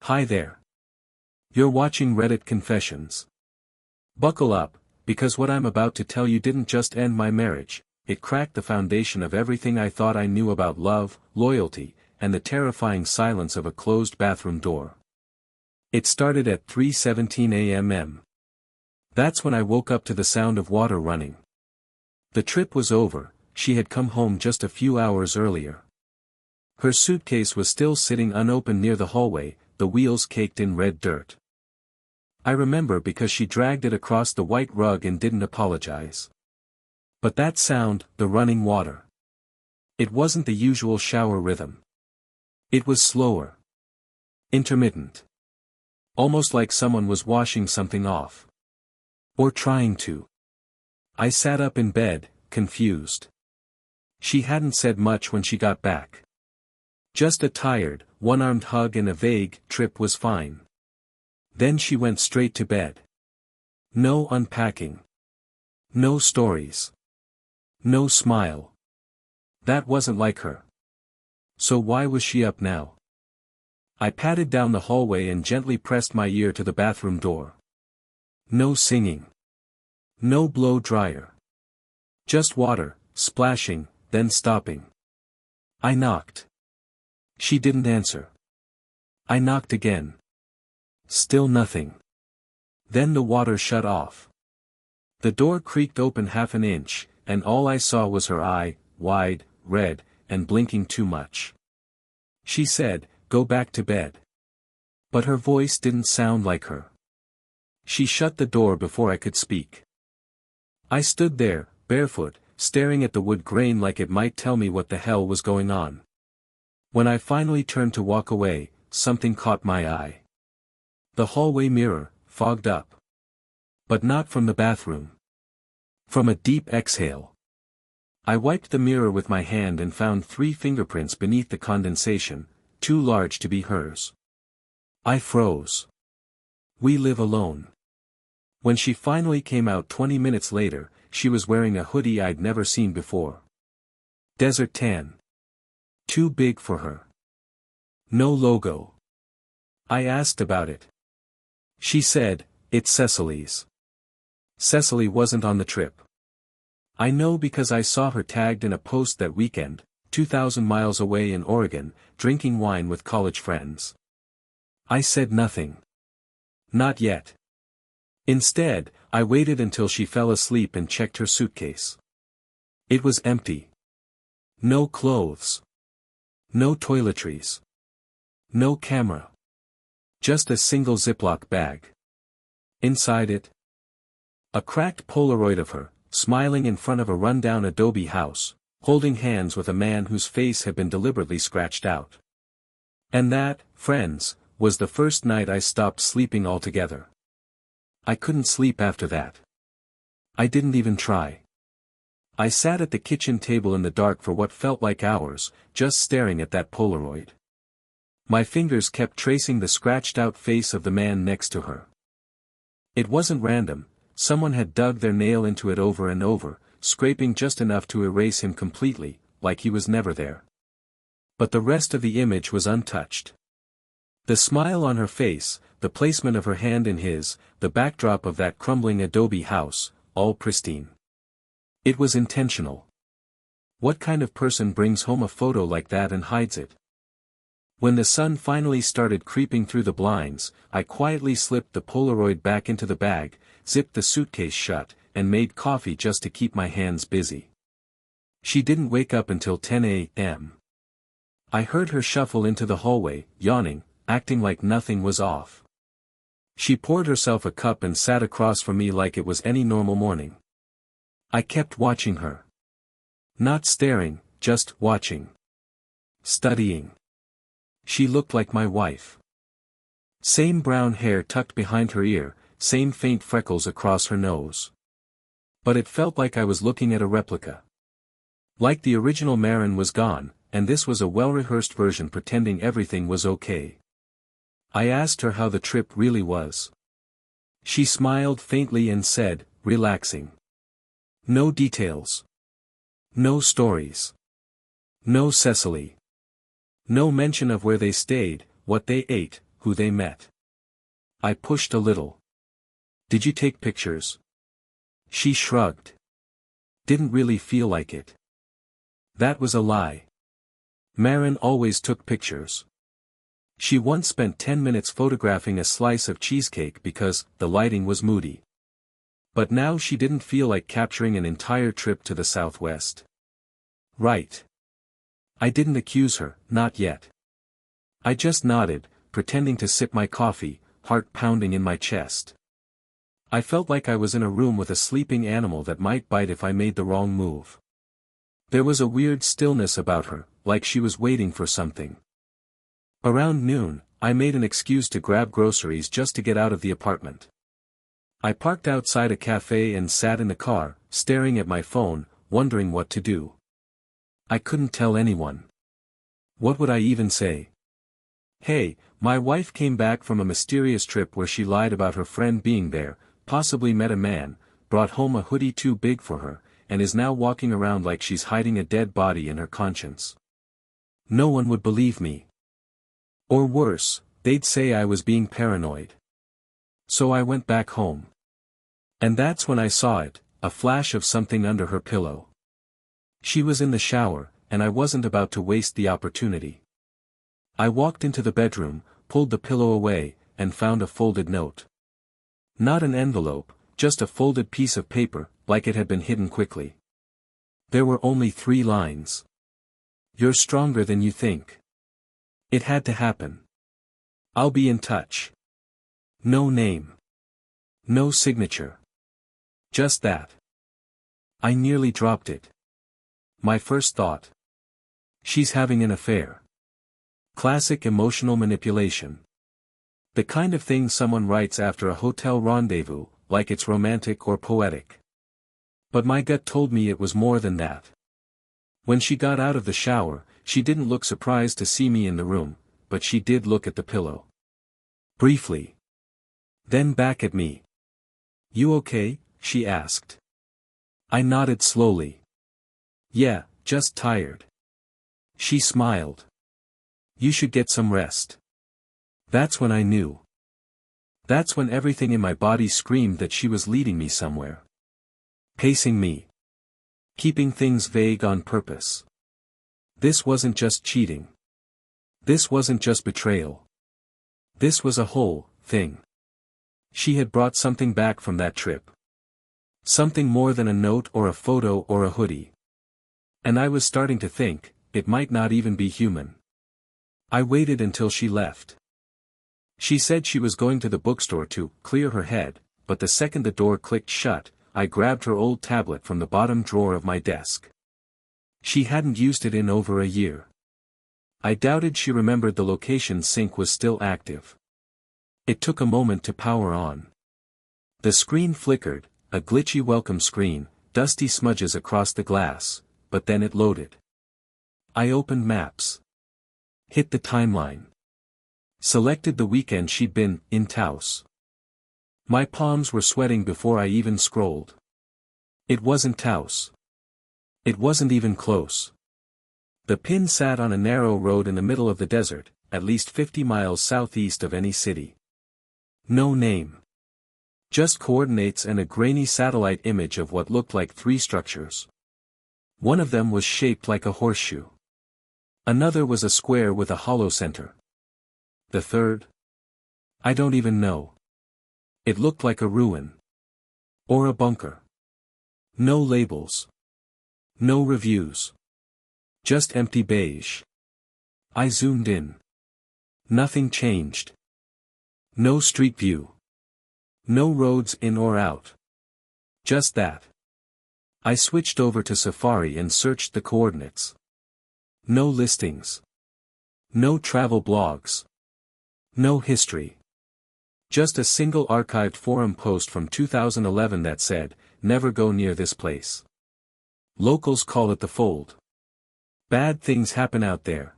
Hi there. You're watching Reddit Confessions. Buckle up, because what I'm about to tell you didn't just end my marriage, it cracked the foundation of everything I thought I knew about love, loyalty, and the terrifying silence of a closed bathroom door. It started at 3:17 a.m. That's when I woke up to the sound of water running. The trip was over, she had come home just a few hours earlier. Her suitcase was still sitting unopened near the hallway, the wheels caked in red dirt. I remember because she dragged it across the white rug and didn't apologize. But that sound, the running water. It wasn't the usual shower rhythm. It was slower. Intermittent. Almost like someone was washing something off. Or trying to. I sat up in bed, confused. She hadn't said much when she got back. Just a tired, one-armed hug and a vague, "Trip was fine." Then she went straight to bed. No unpacking. No stories. No smile. That wasn't like her. So why was she up now? I padded down the hallway and gently pressed my ear to the bathroom door. No singing. No blow dryer. Just water, splashing, then stopping. I knocked. She didn't answer. I knocked again. Still nothing. Then the water shut off. The door creaked open half an inch, and all I saw was her eye, wide, red, and blinking too much. She said, "Go back to bed." But her voice didn't sound like her. She shut the door before I could speak. I stood there, barefoot, staring at the wood grain like it might tell me what the hell was going on. When I finally turned to walk away, something caught my eye. The hallway mirror, fogged up. But not from the bathroom. From a deep exhale. I wiped the mirror with my hand and found 3 fingerprints beneath the condensation, too large to be hers. I froze. We live alone. When she finally came out 20 minutes later, she was wearing a hoodie I'd never seen before. Desert tan. Too big for her. No logo. I asked about it. She said, "It's Cecily's." Cecily wasn't on the trip. I know because I saw her tagged in a post that weekend, 2,000 miles away in Oregon, drinking wine with college friends. I said nothing. Not yet. Instead, I waited until she fell asleep and checked her suitcase. It was empty. No clothes. No toiletries. No camera. Just a single Ziploc bag. Inside it, a cracked Polaroid of her, smiling in front of a rundown adobe house, holding hands with a man whose face had been deliberately scratched out. And that, friends, was the first night I stopped sleeping altogether. I couldn't sleep after that. I didn't even try. I sat at the kitchen table in the dark for what felt like hours, just staring at that Polaroid. My fingers kept tracing the scratched-out face of the man next to her. It wasn't random, someone had dug their nail into it over and over, scraping just enough to erase him completely, like he was never there. But the rest of the image was untouched. The smile on her face, the placement of her hand in his, the backdrop of that crumbling adobe house, all pristine. It was intentional. What kind of person brings home a photo like that and hides it? When the sun finally started creeping through the blinds, I quietly slipped the Polaroid back into the bag, zipped the suitcase shut, and made coffee just to keep my hands busy. She didn't wake up until 10 a.m. I heard her shuffle into the hallway, yawning, acting like nothing was off. She poured herself a cup and sat across from me like it was any normal morning. I kept watching her. Not staring, just watching. Studying. She looked like my wife. Same brown hair tucked behind her ear, same faint freckles across her nose. But it felt like I was looking at a replica. Like the original Marin was gone, and this was a well-rehearsed version pretending everything was okay. I asked her how the trip really was. She smiled faintly and said, "Relaxing. No details. No stories. No Cecily. No mention of where they stayed, what they ate, who they met. I pushed a little. Did you take pictures? She shrugged. Didn't really feel like it. That was a lie. Maren always took pictures. She once spent 10 minutes photographing a slice of cheesecake because the lighting was moody. But now she didn't feel like capturing an entire trip to the Southwest. Right. I didn't accuse her, not yet. I just nodded, pretending to sip my coffee, heart pounding in my chest. I felt like I was in a room with a sleeping animal that might bite if I made the wrong move. There was a weird stillness about her, like she was waiting for something. Around noon, I made an excuse to grab groceries just to get out of the apartment. I parked outside a cafe and sat in the car, staring at my phone, wondering what to do. I couldn't tell anyone. What would I even say? Hey, my wife came back from a mysterious trip where she lied about her friend being there, possibly met a man, brought home a hoodie too big for her, and is now walking around like she's hiding a dead body in her conscience. No one would believe me. Or worse, they'd say I was being paranoid. So I went back home. And that's when I saw it, a flash of something under her pillow. She was in the shower, and I wasn't about to waste the opportunity. I walked into the bedroom, pulled the pillow away, and found a folded note. Not an envelope, just a folded piece of paper, like it had been hidden quickly. There were only 3 lines. You're stronger than you think. It had to happen. I'll be in touch. No name. No signature. Just that. I nearly dropped it. My first thought. She's having an affair. Classic emotional manipulation. The kind of thing someone writes after a hotel rendezvous, like it's romantic or poetic. But my gut told me it was more than that. When she got out of the shower, she didn't look surprised to see me in the room, but she did look at the pillow. Briefly. Then back at me. You okay? She asked. I nodded slowly. Yeah, just tired. She smiled. You should get some rest. That's when I knew. That's when everything in my body screamed that she was leading me somewhere. Pacing me. Keeping things vague on purpose. This wasn't just cheating. This wasn't just betrayal. This was a whole thing. She had brought something back from that trip. Something more than a note or a photo or a hoodie. And I was starting to think, it might not even be human. I waited until she left. She said she was going to the bookstore to clear her head, but the second the door clicked shut, I grabbed her old tablet from the bottom drawer of my desk. She hadn't used it in over a year. I doubted she remembered the location sync was still active. It took a moment to power on. The screen flickered, a glitchy welcome screen, dusty smudges across the glass, but then it loaded. I opened Maps. Hit the timeline. Selected the weekend she'd been in Taos. My palms were sweating before I even scrolled. It wasn't Taos. It wasn't even close. The pin sat on a narrow road in the middle of the desert, at least 50 miles southeast of any city. No name. Just coordinates and a grainy satellite image of what looked like 3 structures. One of them was shaped like a horseshoe. Another was a square with a hollow center. The third? I don't even know. It looked like a ruin. Or a bunker. No labels. No reviews. Just empty beige. I zoomed in. Nothing changed. No street view. No roads in or out. Just that. I switched over to Safari and searched the coordinates. No listings. No travel blogs. No history. Just a single archived forum post from 2011 that said, "Never go near this place. Locals call it the Fold. Bad things happen out there."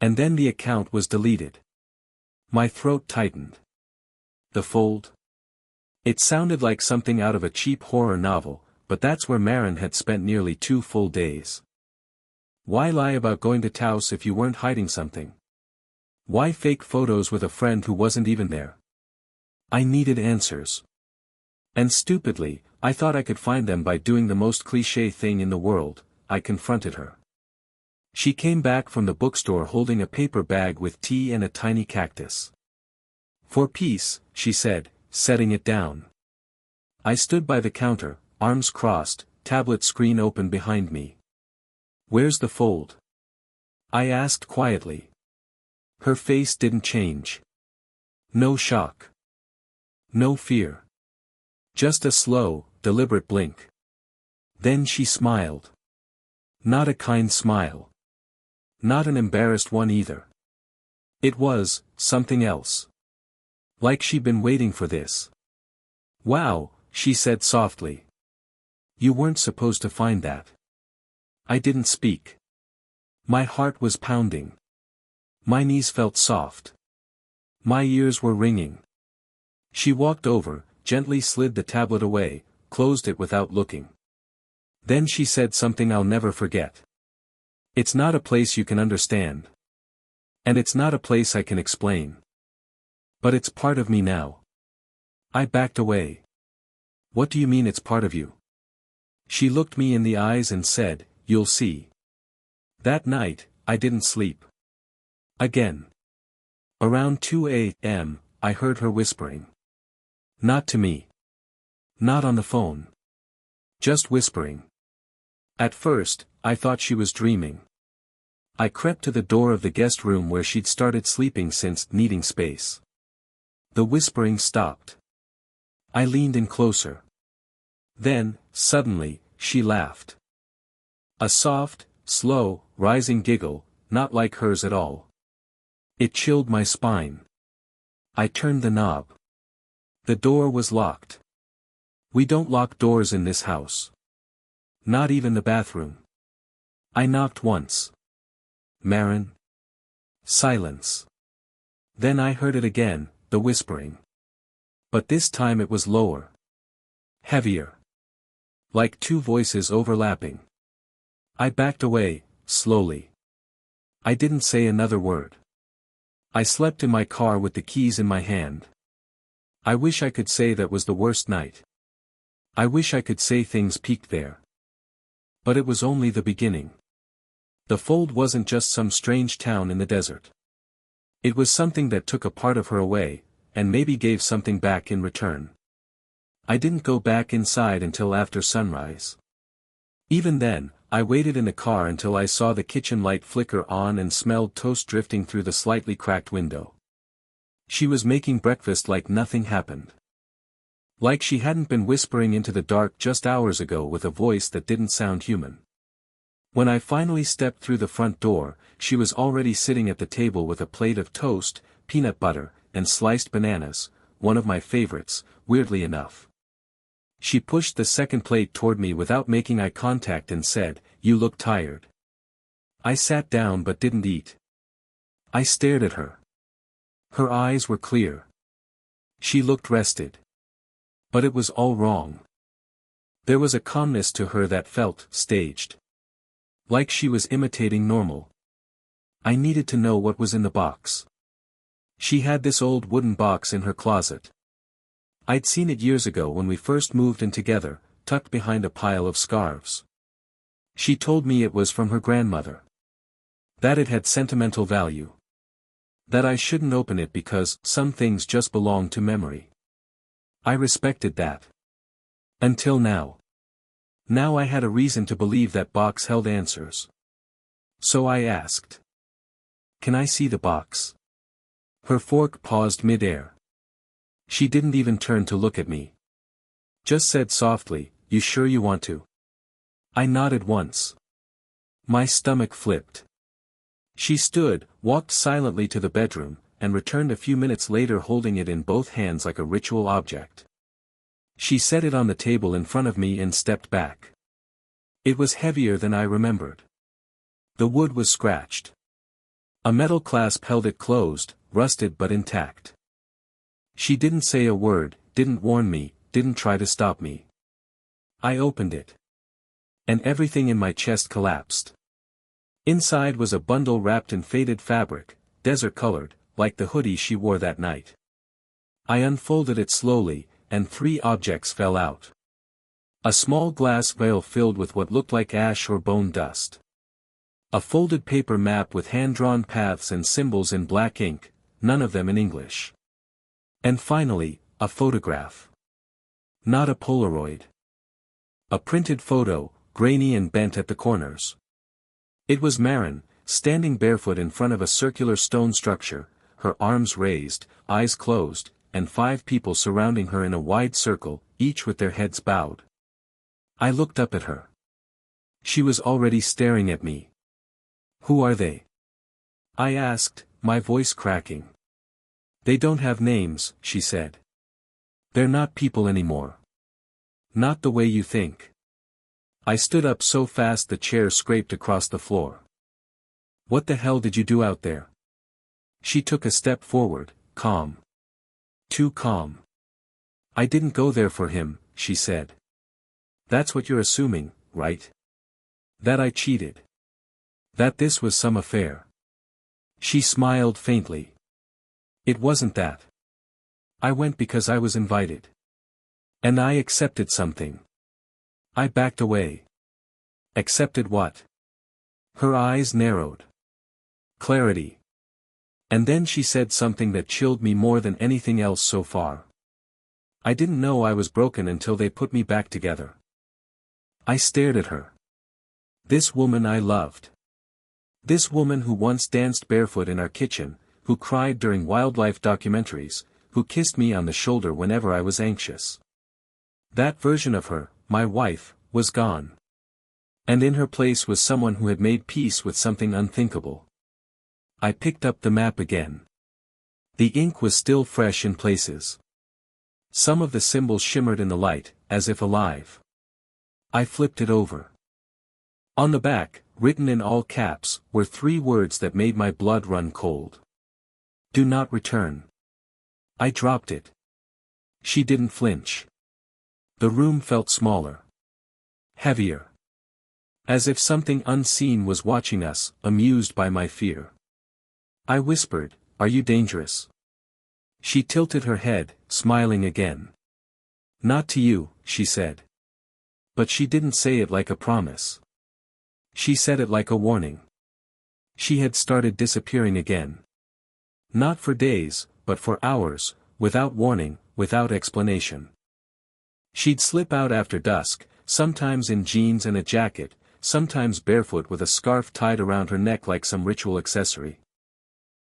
And then the account was deleted. My throat tightened. The Fold? It sounded like something out of a cheap horror novel, but that's where Maren had spent nearly 2 full days. Why lie about going to Taos if you weren't hiding something? Why fake photos with a friend who wasn't even there? I needed answers. And stupidly, I thought I could find them by doing the most cliché thing in the world. I confronted her. She came back from the bookstore holding a paper bag with tea and a tiny cactus. "For peace," she said, setting it down. I stood by the counter, arms crossed, tablet screen open behind me. "Where's the fold?" I asked quietly. Her face didn't change. No shock. No fear. Just a slow, deliberate blink. Then she smiled. Not a kind smile. Not an embarrassed one either. It was something else. Like she'd been waiting for this. "Wow," she said softly. "You weren't supposed to find that." I didn't speak. My heart was pounding. My knees felt soft. My ears were ringing. She walked over, gently slid the tablet away, closed it without looking. Then she said something I'll never forget. "It's not a place you can understand. And it's not a place I can explain. But it's part of me now." I backed away. "What do you mean it's part of you?" She looked me in the eyes and said, "You'll see." That night, I didn't sleep. Again. Around 2 a.m., I heard her whispering. Not to me. Not on the phone. Just whispering. At first, I thought she was dreaming. I crept to the door of the guest room where she'd started sleeping since needing space. The whispering stopped. I leaned in closer. Then, suddenly, she laughed. A soft, slow, rising giggle, not like hers at all. It chilled my spine. I turned the knob. The door was locked. We don't lock doors in this house. Not even the bathroom. I knocked once. "Marin?" Silence. Then I heard it again, the whispering. But this time it was lower. Heavier. Like two voices overlapping. I backed away, slowly. I didn't say another word. I slept in my car with the keys in my hand. I wish I could say that was the worst night. I wish I could say things peaked there. But it was only the beginning. The fold wasn't just some strange town in the desert. It was something that took a part of her away, and maybe gave something back in return. I didn't go back inside until after sunrise. Even then, I waited in the car until I saw the kitchen light flicker on and smelled toast drifting through the slightly cracked window. She was making breakfast like nothing happened. Like she hadn't been whispering into the dark just hours ago with a voice that didn't sound human. When I finally stepped through the front door, she was already sitting at the table with a plate of toast, peanut butter, and sliced bananas, one of my favorites, weirdly enough. She pushed the second plate toward me without making eye contact and said, "You look tired." I sat down but didn't eat. I stared at her. Her eyes were clear. She looked rested. But it was all wrong. There was a calmness to her that felt staged. Like she was imitating normal. I needed to know what was in the box. She had this old wooden box in her closet. I'd seen it years ago when we first moved in together, tucked behind a pile of scarves. She told me it was from her grandmother. That it had sentimental value. That I shouldn't open it because some things just belong to memory. I respected that. Until now. Now I had a reason to believe that box held answers. So I asked. "Can I see the box?" Her fork paused mid-air. She didn't even turn to look at me. Just said softly, "You sure you want to?" I nodded once. My stomach flipped. She stood, walked silently to the bedroom, and returned a few minutes later holding it in both hands like a ritual object. She set it on the table in front of me and stepped back. It was heavier than I remembered. The wood was scratched. A metal clasp held it closed, rusted but intact. She didn't say a word, didn't warn me, didn't try to stop me. I opened it. And everything in my chest collapsed. Inside was a bundle wrapped in faded fabric, desert-colored, like the hoodie she wore that night. I unfolded it slowly, and 3 objects fell out. A small glass vial filled with what looked like ash or bone dust. A folded paper map with hand-drawn paths and symbols in black ink, none of them in English. And finally, a photograph. Not a Polaroid. A printed photo, grainy and bent at the corners. It was Marin, standing barefoot in front of a circular stone structure, her arms raised, eyes closed, and 5 people surrounding her in a wide circle, each with their heads bowed. I looked up at her. She was already staring at me. "Who are they?" I asked, my voice cracking. "They don't have names," she said. "They're not people anymore. Not the way you think." I stood up so fast the chair scraped across the floor. "What the hell did you do out there?" She took a step forward, calm. Too calm. "I didn't go there for him," she said. "That's what you're assuming, right? That I cheated. That this was some affair." She smiled faintly. "It wasn't that. I went because I was invited. And I accepted something." I backed away. "Accepted what?" Her eyes narrowed. "Clarity." And then she said something that chilled me more than anything else so far. "I didn't know I was broken until they put me back together." I stared at her. This woman I loved. This woman who once danced barefoot in our kitchen, who cried during wildlife documentaries, who kissed me on the shoulder whenever I was anxious. That version of her, my wife, was gone. And in her place was someone who had made peace with something unthinkable. I picked up the map again. The ink was still fresh in places. Some of the symbols shimmered in the light, as if alive. I flipped it over. On the back, written in all caps, were 3 words that made my blood run cold. "Do not return." I dropped it. She didn't flinch. The room felt smaller. Heavier. As if something unseen was watching us, amused by my fear. I whispered, "Are you dangerous?" She tilted her head, smiling again. "Not to you," she said. But she didn't say it like a promise. She said it like a warning. She had started disappearing again. Not for days, but for hours, without warning, without explanation. She'd slip out after dusk, sometimes in jeans and a jacket, sometimes barefoot with a scarf tied around her neck like some ritual accessory.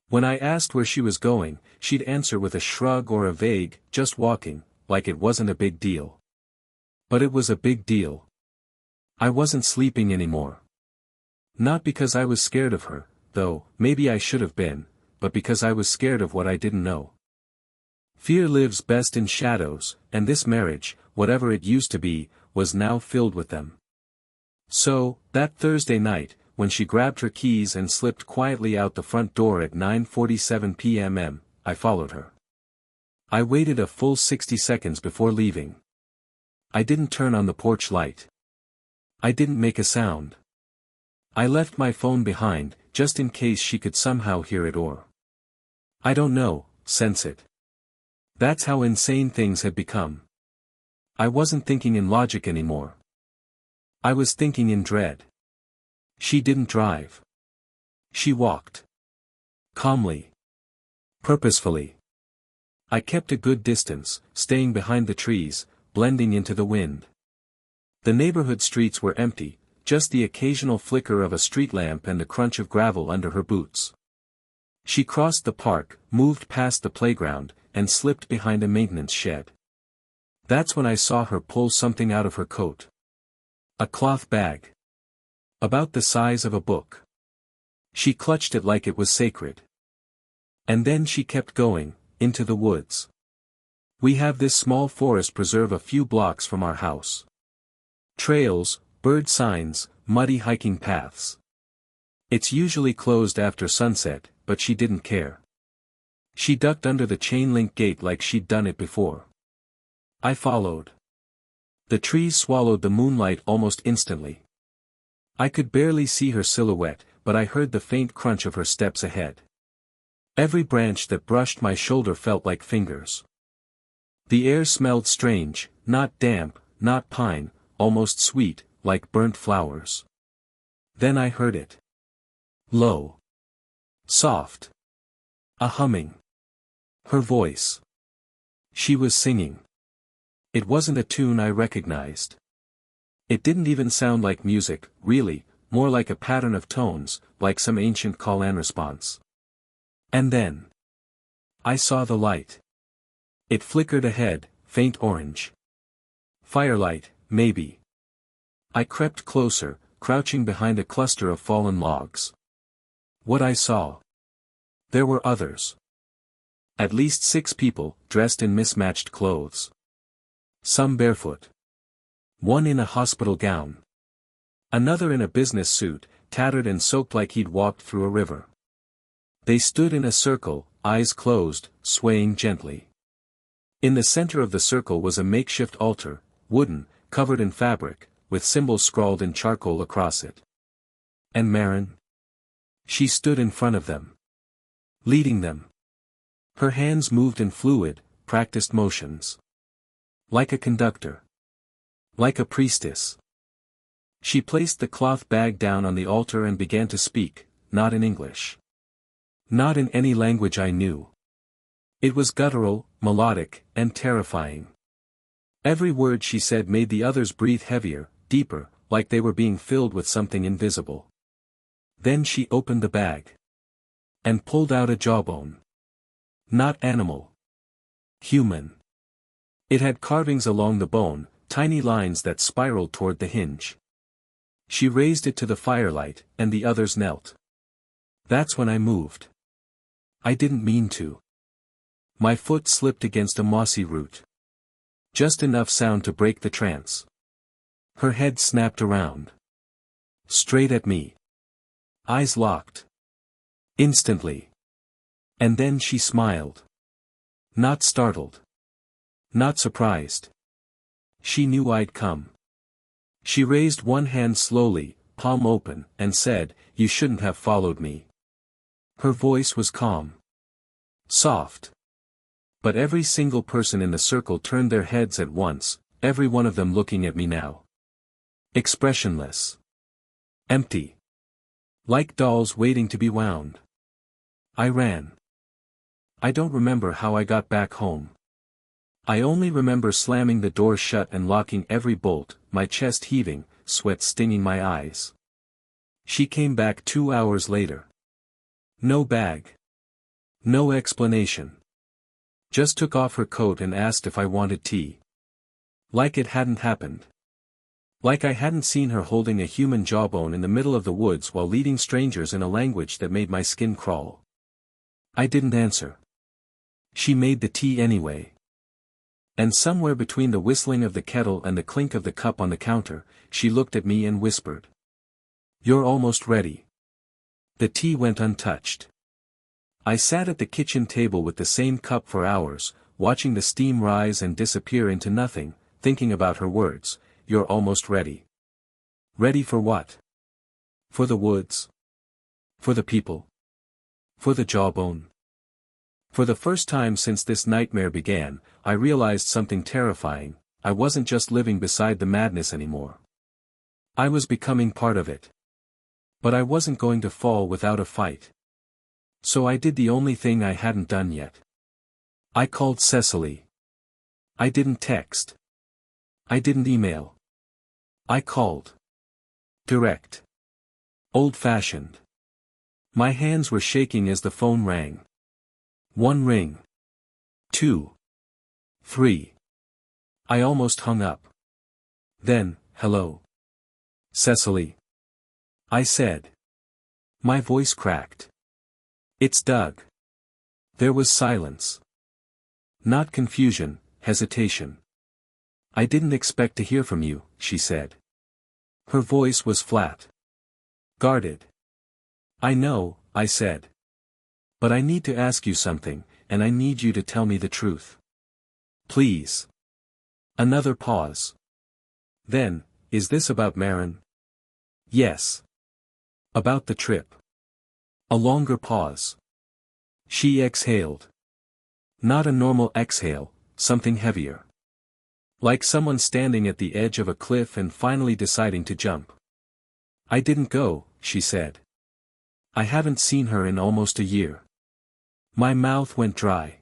When I asked where she was going, she'd answer with a shrug or a vague, "Just walking," like it wasn't a big deal. But it was a big deal. I wasn't sleeping anymore. Not because I was scared of her, though, maybe I should have been, but because I was scared of what I didn't know. Fear lives best in shadows, and this marriage, whatever it used to be, was now filled with them. So, that Thursday night, when she grabbed her keys and slipped quietly out the front door at 9:47 p.m., I followed her. I waited a full 60 seconds before leaving. I didn't turn on the porch light. I didn't make a sound. I left my phone behind, just in case she could somehow hear it or, I don't know, sense it. That's how insane things had become. I wasn't thinking in logic anymore. I was thinking in dread. She didn't drive. She walked. Calmly. Purposefully. I kept a good distance, staying behind the trees, blending into the wind. The neighborhood streets were empty, just the occasional flicker of a street lamp and the crunch of gravel under her boots. She crossed the park, moved past the playground, and slipped behind a maintenance shed. That's when I saw her pull something out of her coat. A cloth bag. About the size of a book. She clutched it like it was sacred. And then she kept going, into the woods. We have this small forest preserve a few blocks from our house. Trails, bird signs, muddy hiking paths. It's usually closed after sunset, but she didn't care. She ducked under the chain-link gate like she'd done it before. I followed. The trees swallowed the moonlight almost instantly. I could barely see her silhouette, but I heard the faint crunch of her steps ahead. Every branch that brushed my shoulder felt like fingers. The air smelled strange, not damp, not pine, almost sweet, like burnt flowers. Then I heard it. Low. Soft. A humming. Her voice. She was singing. It wasn't a tune I recognized. It didn't even sound like music, really, more like a pattern of tones, like some ancient call and response. And then I saw the light. It flickered ahead, faint orange. Firelight, maybe. I crept closer, crouching behind a cluster of fallen logs. What I saw. There were others. At least 6 people, dressed in mismatched clothes. Some barefoot. One in a hospital gown. Another in a business suit, tattered and soaked like he'd walked through a river. They stood in a circle, eyes closed, swaying gently. In the center of the circle was a makeshift altar, wooden, covered in fabric, with symbols scrawled in charcoal across it. And Marin? She stood in front of them. Leading them. Her hands moved in fluid, practiced motions. Like a conductor. Like a priestess. She placed the cloth bag down on the altar and began to speak, not in English. Not in any language I knew. It was guttural, melodic, and terrifying. Every word she said made the others breathe heavier, deeper, like they were being filled with something invisible. Then she opened the bag. And pulled out a jawbone. Not animal. Human. It had carvings along the bone, tiny lines that spiraled toward the hinge. She raised it to the firelight, and the others knelt. That's when I moved. I didn't mean to. My foot slipped against a mossy root. Just enough sound to break the trance. Her head snapped around. Straight at me. Eyes locked. Instantly. And then she smiled. Not startled. Not surprised. She knew I'd come. She raised one hand slowly, palm open, and said, "You shouldn't have followed me." Her voice was calm. Soft. But every single person in the circle turned their heads at once, every one of them looking at me now. Expressionless. Empty. Like dolls waiting to be wound. I ran. I don't remember how I got back home. I only remember slamming the door shut and locking every bolt, my chest heaving, sweat stinging my eyes. She came back 2 hours later. No bag. No explanation. Just took off her coat and asked if I wanted tea. Like it hadn't happened. Like I hadn't seen her holding a human jawbone in the middle of the woods while leading strangers in a language that made my skin crawl. I didn't answer. She made the tea anyway. And somewhere between the whistling of the kettle and the clink of the cup on the counter, she looked at me and whispered. "You're almost ready." The tea went untouched. I sat at the kitchen table with the same cup for hours, watching the steam rise and disappear into nothing, thinking about her words, "You're almost ready." Ready for what? For the woods? For the people? For the jawbone? For the first time since this nightmare began, I realized something terrifying. I wasn't just living beside the madness anymore. I was becoming part of it. But I wasn't going to fall without a fight. So I did the only thing I hadn't done yet. I called Cecily. I didn't text. I didn't email. I called. Direct. Old-fashioned. My hands were shaking as the phone rang. 1 ring. 2. 3. I almost hung up. Then, "Hello. Cecily." I said. My voice cracked. "It's Doug." There was silence. Not confusion, hesitation. "I didn't expect to hear from you," she said. Her voice was flat. Guarded. "I know," I said. "But I need to ask you something, and I need you to tell me the truth. Please." Another pause. Then, "Is this about Marin?" "Yes." "About the trip?" A longer pause. She exhaled. Not a normal exhale, something heavier. Like someone standing at the edge of a cliff and finally deciding to jump. I didn't go, she said. I haven't seen her in almost a year. My mouth went dry.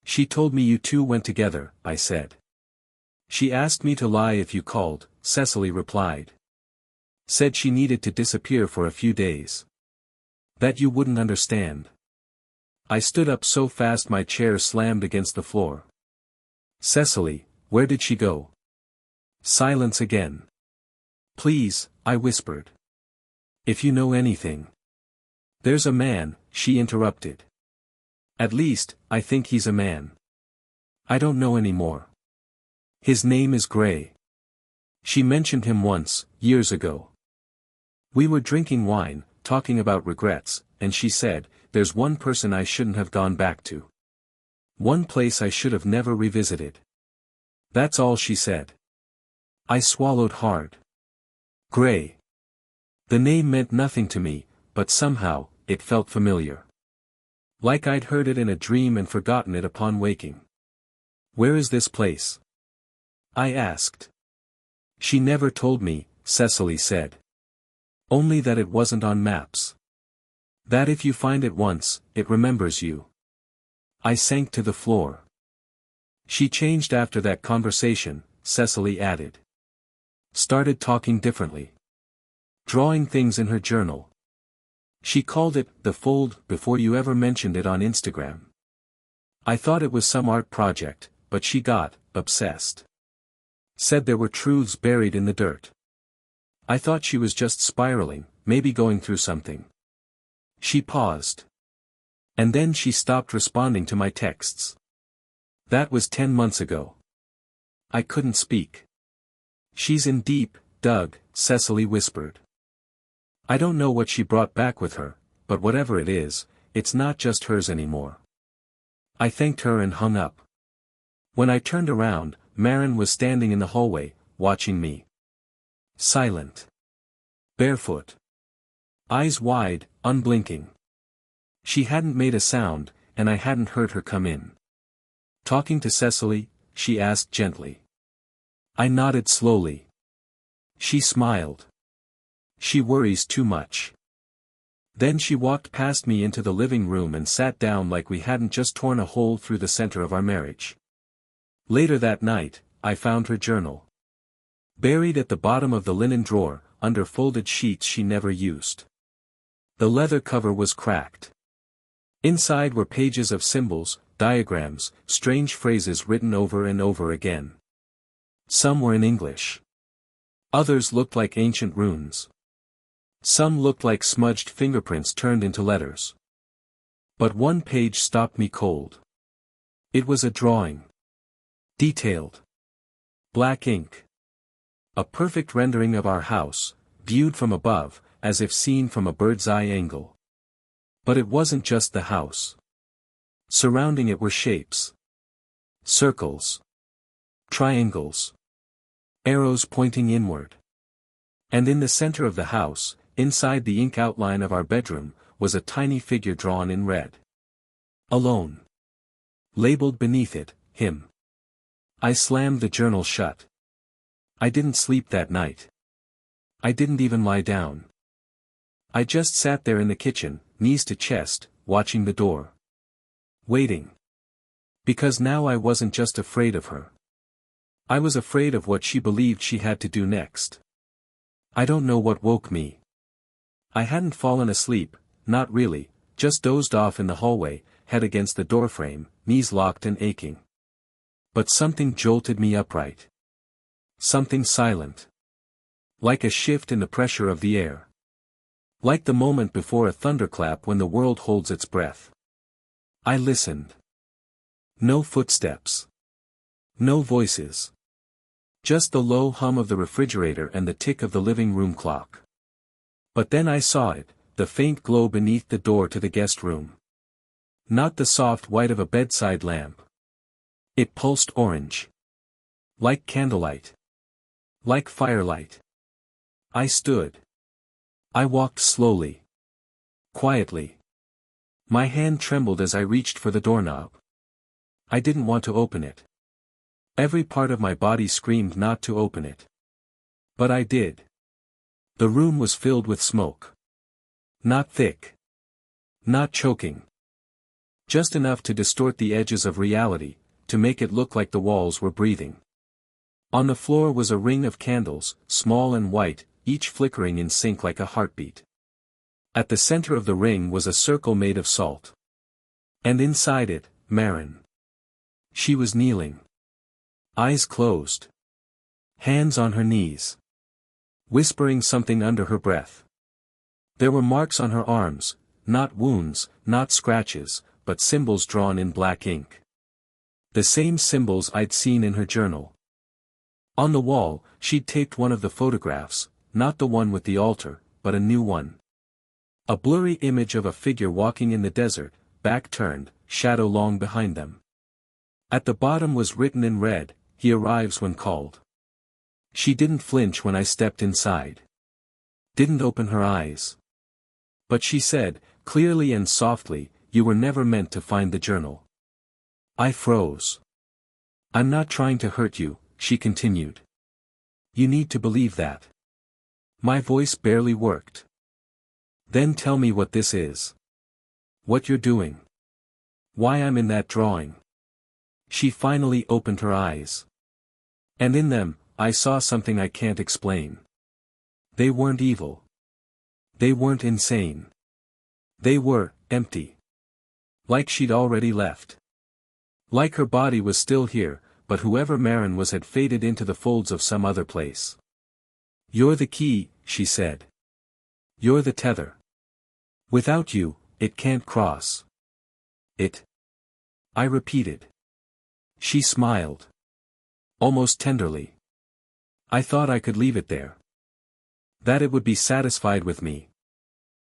She told me you two went together, I said. She asked me to lie if you called, Cecily replied. Said she needed to disappear for a few days. That you wouldn't understand. I stood up so fast my chair slammed against the floor. Cecily, where did she go? Silence again. Please, I whispered. If you know anything. There's a man, she interrupted. At least, I think he's a man. I don't know anymore. His name is Gray. She mentioned him once, years ago. We were drinking wine, talking about regrets, and she said, there's one person I shouldn't have gone back to. One place I should have never revisited. That's all she said. I swallowed hard. Gray. The name meant nothing to me, but somehow, it felt familiar. Like I'd heard it in a dream and forgotten it upon waking. Where is this place? I asked. She never told me, Cecily said. Only that it wasn't on maps. That if you find it once, it remembers you. I sank to the floor. She changed after that conversation, Cecily added. Started talking differently. Drawing things in her journal. She called it the fold before you ever mentioned it on Instagram. I thought it was some art project, but she got obsessed. Said there were truths buried in the dirt. I thought she was just spiraling, maybe going through something. She paused. And then she stopped responding to my texts. That was 10 months ago. I couldn't speak. She's in deep, Doug, Cecily whispered. I don't know what she brought back with her, but whatever it is, it's not just hers anymore. I thanked her and hung up. When I turned around, Marin was standing in the hallway, watching me. Silent. Barefoot. Eyes wide, unblinking. She hadn't made a sound, and I hadn't heard her come in. Talking to Cecily? She asked gently. I nodded slowly. She smiled. She worries too much. Then she walked past me into the living room and sat down like we hadn't just torn a hole through the center of our marriage. Later that night, I found her journal. Buried at the bottom of the linen drawer, under folded sheets she never used. The leather cover was cracked. Inside were pages of symbols, diagrams, strange phrases written over and over again. Some were in English. Others looked like ancient runes. Some looked like smudged fingerprints turned into letters. But one page stopped me cold. It was a drawing. Detailed. Black ink. A perfect rendering of our house, viewed from above, as if seen from a bird's-eye angle. But it wasn't just the house. Surrounding it were shapes. Circles. Triangles. Arrows pointing inward. And in the center of the house, inside the ink outline of our bedroom, was a tiny figure drawn in red. Alone. Labeled beneath it, him. I slammed the journal shut. I didn't sleep that night. I didn't even lie down. I just sat there in the kitchen, knees to chest, watching the door. Waiting. Because now I wasn't just afraid of her. I was afraid of what she believed she had to do next. I don't know what woke me. I hadn't fallen asleep, not really, just dozed off in the hallway, head against the doorframe, knees locked and aching. But something jolted me upright. Something silent. Like a shift in the pressure of the air. Like the moment before a thunderclap when the world holds its breath. I listened. No footsteps. No voices. Just the low hum of the refrigerator and the tick of the living room clock. But then I saw it, the faint glow beneath the door to the guest room. Not the soft white of a bedside lamp. It pulsed orange. Like candlelight. Like firelight. I stood. I walked slowly. Quietly. My hand trembled as I reached for the doorknob. I didn't want to open it. Every part of my body screamed not to open it. But I did. The room was filled with smoke. Not thick. Not choking. Just enough to distort the edges of reality, to make it look like the walls were breathing. On the floor was a ring of candles, small and white, each flickering in sync like a heartbeat. At the center of the ring was a circle made of salt. And inside it, Marin. She was kneeling. Eyes closed. Hands on her knees. Whispering something under her breath. There were marks on her arms, not wounds, not scratches, but symbols drawn in black ink. The same symbols I'd seen in her journal. On the wall, she'd taped one of the photographs, not the one with the altar, but a new one. A blurry image of a figure walking in the desert, back turned, shadow long behind them. At the bottom was written in red, "He arrives when called." She didn't flinch when I stepped inside. Didn't open her eyes. But she said, clearly and softly, "You were never meant to find the journal." I froze. "I'm not trying to hurt you," she continued. "You need to believe that." My voice barely worked. "Then tell me what this is. What you're doing. Why I'm in that drawing." She finally opened her eyes. And in them, I saw something I can't explain. They weren't evil. They weren't insane. They were empty. Like she'd already left. Like her body was still here, but whoever Marin was had faded into the folds of some other place. "You're the key," she said. "You're the tether. Without you, it can't cross." "It?" I repeated. She smiled. Almost tenderly. "I thought I could leave it there. That it would be satisfied with me.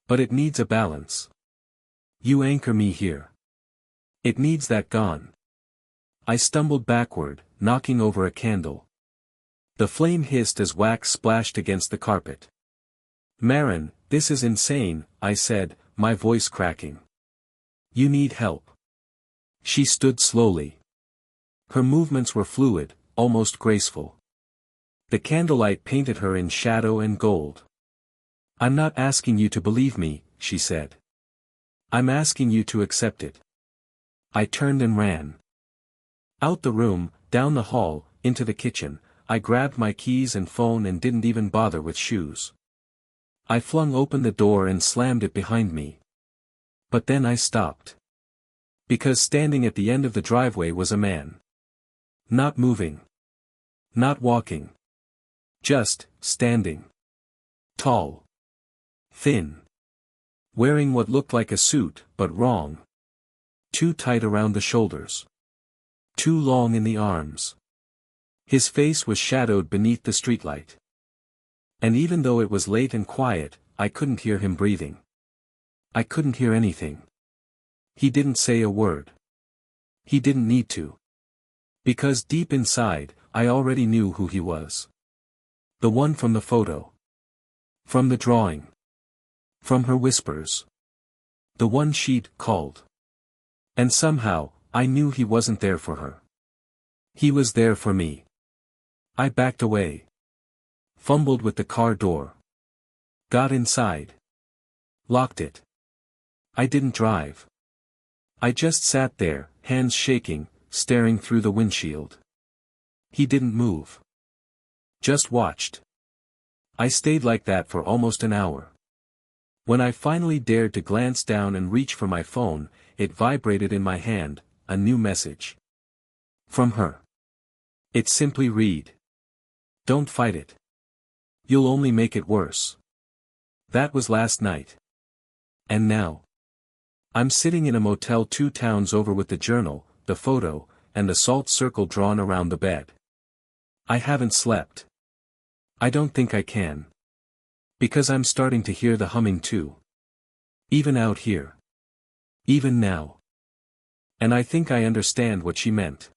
But it needs a balance. You anchor me here. It needs that gone." I stumbled backward, knocking over a candle. The flame hissed as wax splashed against the carpet. "Marin, this is insane," I said, my voice cracking. "You need help." She stood slowly. Her movements were fluid, almost graceful. The candlelight painted her in shadow and gold. "I'm not asking you to believe me," she said. "I'm asking you to accept it." I turned and ran. Out the room, down the hall, into the kitchen. I grabbed my keys and phone and didn't even bother with shoes. I flung open the door and slammed it behind me. But then I stopped. Because standing at the end of the driveway was a man. Not moving. Not walking. Just, standing. Tall. Thin. Wearing what looked like a suit, but wrong. Too tight around the shoulders. Too long in the arms. His face was shadowed beneath the streetlight. And even though it was late and quiet, I couldn't hear him breathing. I couldn't hear anything. He didn't say a word. He didn't need to. Because deep inside, I already knew who he was. The one from the photo. From the drawing. From her whispers. The one she'd called. And somehow, I knew he wasn't there for her. He was there for me. I backed away. Fumbled with the car door. Got inside. Locked it. I didn't drive. I just sat there, hands shaking, staring through the windshield. He didn't move. Just watched. I stayed like that for almost an hour. When I finally dared to glance down and reach for my phone, it vibrated in my hand, a new message. From her. It simply read. "Don't fight it. You'll only make it worse." That was last night. And now. I'm sitting in a motel 2 towns over with the journal, the photo, and the salt circle drawn around the bed. I haven't slept. I don't think I can. Because I'm starting to hear the humming too. Even out here. Even now. And I think I understand what she meant.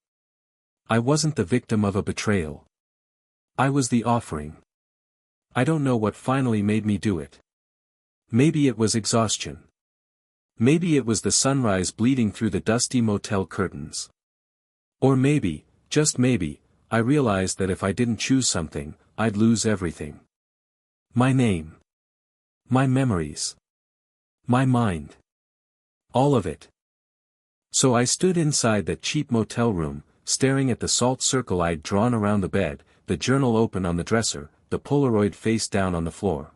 I wasn't the victim of a betrayal. I was the offering. I don't know what finally made me do it. Maybe it was exhaustion. Maybe it was the sunrise bleeding through the dusty motel curtains. Or maybe, just maybe, I realized that if I didn't choose something, I'd lose everything. My name. My memories. My mind. All of it. So I stood inside that cheap motel room, staring at the salt circle I'd drawn around the bed, the journal open on the dresser, the Polaroid face down on the floor.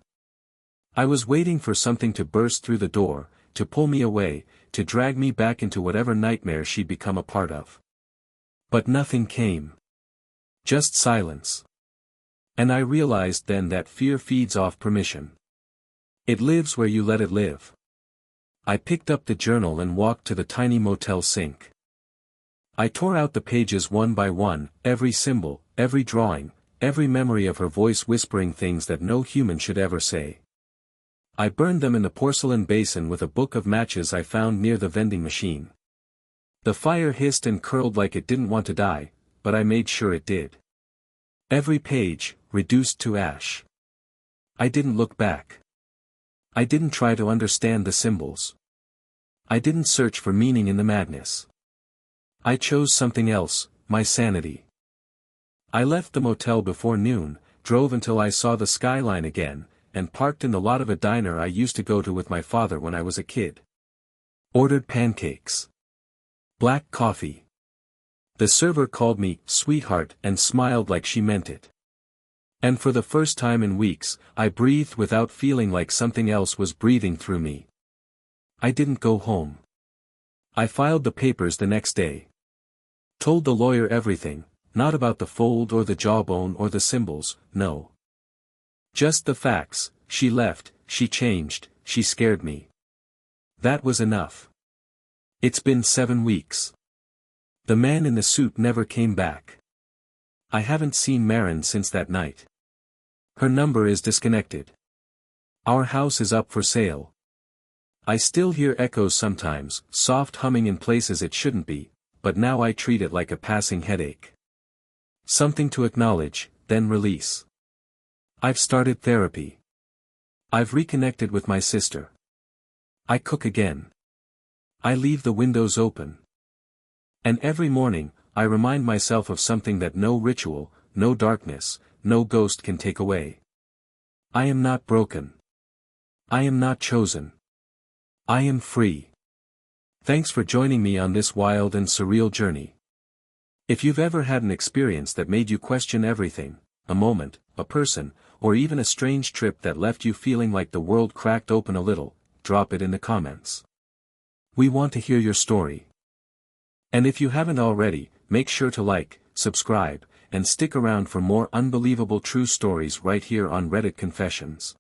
I was waiting for something to burst through the door, to pull me away, to drag me back into whatever nightmare she'd become a part of. But nothing came. Just silence. And I realized then that fear feeds off permission. It lives where you let it live. I picked up the journal and walked to the tiny motel sink. I tore out the pages one by one, every symbol, every drawing, every memory of her voice whispering things that no human should ever say. I burned them in the porcelain basin with a book of matches I found near the vending machine. The fire hissed and curled like it didn't want to die, but I made sure it did. Every page, reduced to ash. I didn't look back. I didn't try to understand the symbols. I didn't search for meaning in the madness. I chose something else, my sanity. I left the motel before noon, drove until I saw the skyline again, and parked in the lot of a diner I used to go to with my father when I was a kid. Ordered pancakes. Black coffee. The server called me sweetheart and smiled like she meant it. And for the first time in weeks, I breathed without feeling like something else was breathing through me. I didn't go home. I filed the papers the next day. Told the lawyer everything, not about the fold or the jawbone or the symbols, no. Just the facts. She left, she changed, she scared me. That was enough. It's been 7 weeks. The man in the suit never came back. I haven't seen Marin since that night. Her number is disconnected. Our house is up for sale. I still hear echoes sometimes, soft humming in places it shouldn't be, but now I treat it like a passing headache. Something to acknowledge, then release. I've started therapy. I've reconnected with my sister. I cook again. I leave the windows open. And every morning, I remind myself of something that no ritual, no darkness, no ghost can take away. I am not broken. I am not chosen. I am free. Thanks for joining me on this wild and surreal journey. If you've ever had an experience that made you question everything, a moment, a person, or even a strange trip that left you feeling like the world cracked open a little, drop it in the comments. We want to hear your story. And if you haven't already, make sure to like, subscribe, and stick around for more unbelievable true stories right here on Reddit Confessions.